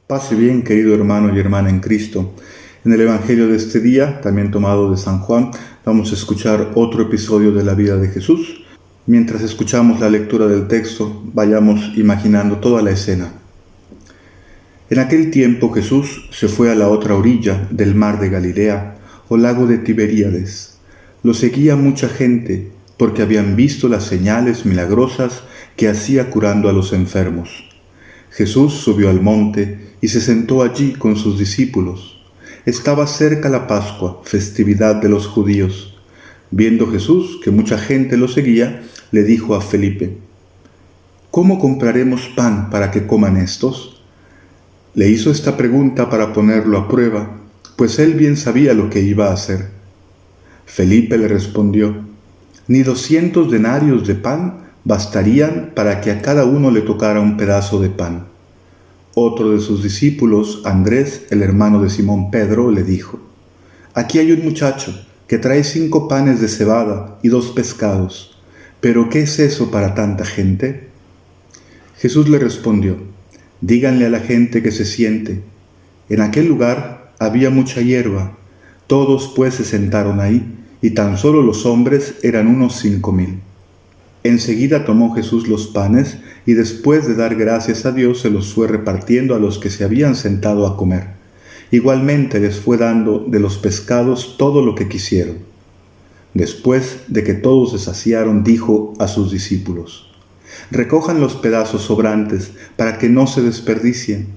Pase bien, querido hermano y hermana en Cristo. En el Evangelio de este día, también tomado de San Juan, vamos a escuchar otro episodio de la vida de Jesús. Mientras escuchamos la lectura del texto, vayamos imaginando toda la escena. En aquel tiempo Jesús se fue a la otra orilla del mar de Galilea, o lago de Tiberíades. Lo seguía mucha gente, porque habían visto las señales milagrosas que hacía curando a los enfermos. Jesús subió al monte y se sentó allí con sus discípulos. Estaba cerca la Pascua, festividad de los judíos. Viendo Jesús que mucha gente lo seguía, le dijo a Felipe: ¿Cómo compraremos pan para que coman estos? Le hizo esta pregunta para ponerlo a prueba, pues él bien sabía lo que iba a hacer. Felipe le respondió: Ni 200 denarios de pan bastarían para que a cada uno le tocara un pedazo de pan. Otro de sus discípulos, Andrés, el hermano de Simón Pedro, le dijo: Aquí hay un muchacho que trae 5 panes de cebada y 2 pescados. ¿Pero qué es eso para tanta gente? Jesús le respondió: Díganle a la gente que se siente. En aquel lugar había mucha hierba. Todos pues se sentaron ahí, y tan solo los hombres eran unos 5,000. Enseguida tomó Jesús los panes, y después de dar gracias a Dios se los fue repartiendo a los que se habían sentado a comer. Igualmente les fue dando de los pescados todo lo que quisieron. Después de que todos se saciaron, dijo a sus discípulos: Recojan los pedazos sobrantes, para que no se desperdicien.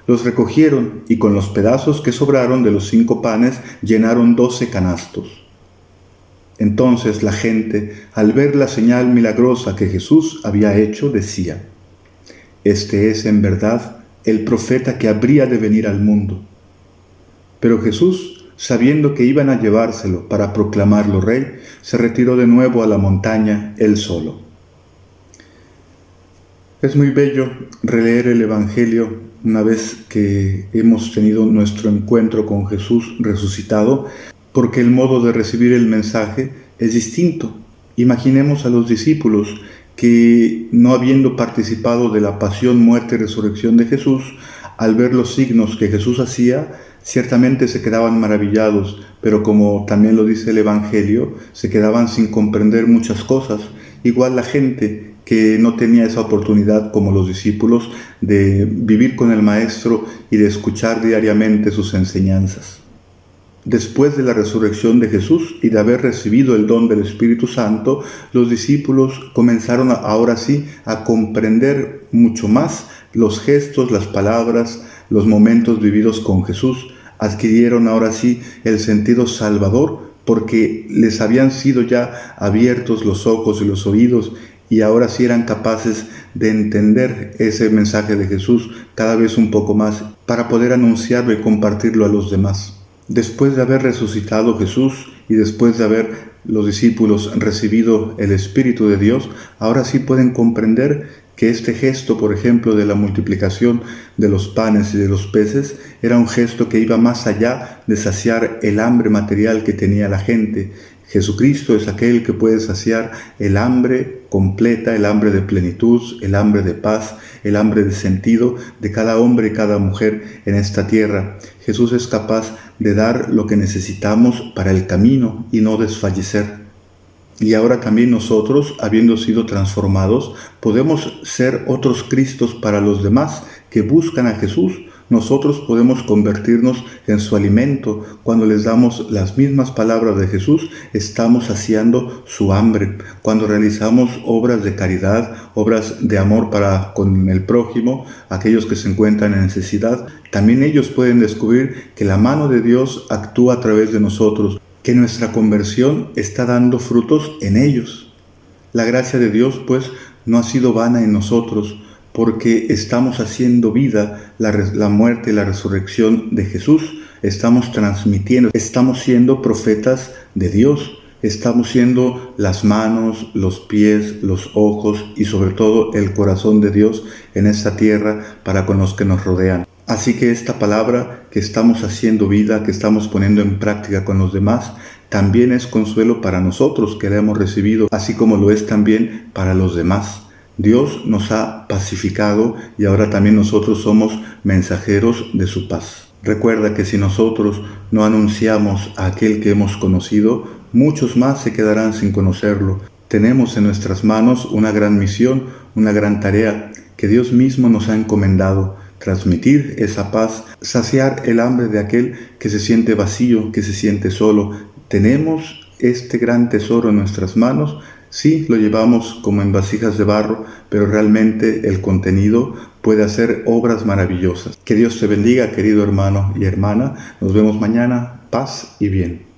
Los recogieron, y con los pedazos que sobraron de los 5 panes llenaron 12 canastos. Entonces la gente, al ver la señal milagrosa que Jesús había hecho, decía: Este es en verdad el profeta que habría de venir al mundo. Pero Jesús, sabiendo que iban a llevárselo para proclamarlo rey, se retiró de nuevo a la montaña él solo. Es muy bello releer el Evangelio una vez que hemos tenido nuestro encuentro con Jesús resucitado, porque el modo de recibir el mensaje es distinto. Imaginemos a los discípulos que, no habiendo participado de la pasión, muerte y resurrección de Jesús, al ver los signos que Jesús hacía, ciertamente se quedaban maravillados, pero como también lo dice el Evangelio, se quedaban sin comprender muchas cosas. Igual la gente que no tenía esa oportunidad como los discípulos de vivir con el Maestro y de escuchar diariamente sus enseñanzas. Después de la resurrección de Jesús y de haber recibido el don del Espíritu Santo, los discípulos comenzaron ahora sí a comprender mucho más los gestos, las palabras, los momentos vividos con Jesús. Adquirieron ahora sí el sentido salvador, porque les habían sido ya abiertos los ojos y los oídos, y ahora sí eran capaces de entender ese mensaje de Jesús cada vez un poco más, para poder anunciarlo y compartirlo a los demás. Después de haber resucitado Jesús y después de haber los discípulos recibido el Espíritu de Dios, ahora sí pueden comprender que este gesto, por ejemplo, de la multiplicación de los panes y de los peces, era un gesto que iba más allá de saciar el hambre material que tenía la gente. Jesucristo es aquel que puede saciar el hambre completa, el hambre de plenitud, el hambre de paz, el hambre de sentido de cada hombre y cada mujer en esta tierra. Jesús es capaz de dar lo que necesitamos para el camino y no desfallecer. Y ahora también nosotros, habiendo sido transformados, podemos ser otros Cristos para los demás que buscan a Jesús. Nosotros podemos convertirnos en su alimento. Cuando les damos las mismas palabras de Jesús, estamos saciando su hambre. Cuando realizamos obras de caridad, obras de amor para con el prójimo, aquellos que se encuentran en necesidad, también ellos pueden descubrir que la mano de Dios actúa a través de nosotros, que nuestra conversión está dando frutos en ellos. La gracia de Dios, pues, no ha sido vana en nosotros, porque estamos haciendo vida la muerte y la resurrección de Jesús. Estamos transmitiendo, estamos siendo profetas de Dios, estamos siendo las manos, los pies, los ojos y sobre todo el corazón de Dios en esta tierra para con los que nos rodean. Así que esta palabra que estamos haciendo vida, que estamos poniendo en práctica con los demás, también es consuelo para nosotros que la hemos recibido, así como lo es también para los demás. Dios nos ha pacificado y ahora también nosotros somos mensajeros de su paz. Recuerda que si nosotros no anunciamos a aquel que hemos conocido, muchos más se quedarán sin conocerlo. Tenemos en nuestras manos una gran misión, una gran tarea que Dios mismo nos ha encomendado: transmitir esa paz, saciar el hambre de aquel que se siente vacío, que se siente solo. Tenemos este gran tesoro en nuestras manos. Sí, lo llevamos como en vasijas de barro, pero realmente el contenido puede hacer obras maravillosas. Que Dios te bendiga, querido hermano y hermana. Nos vemos mañana. Paz y bien.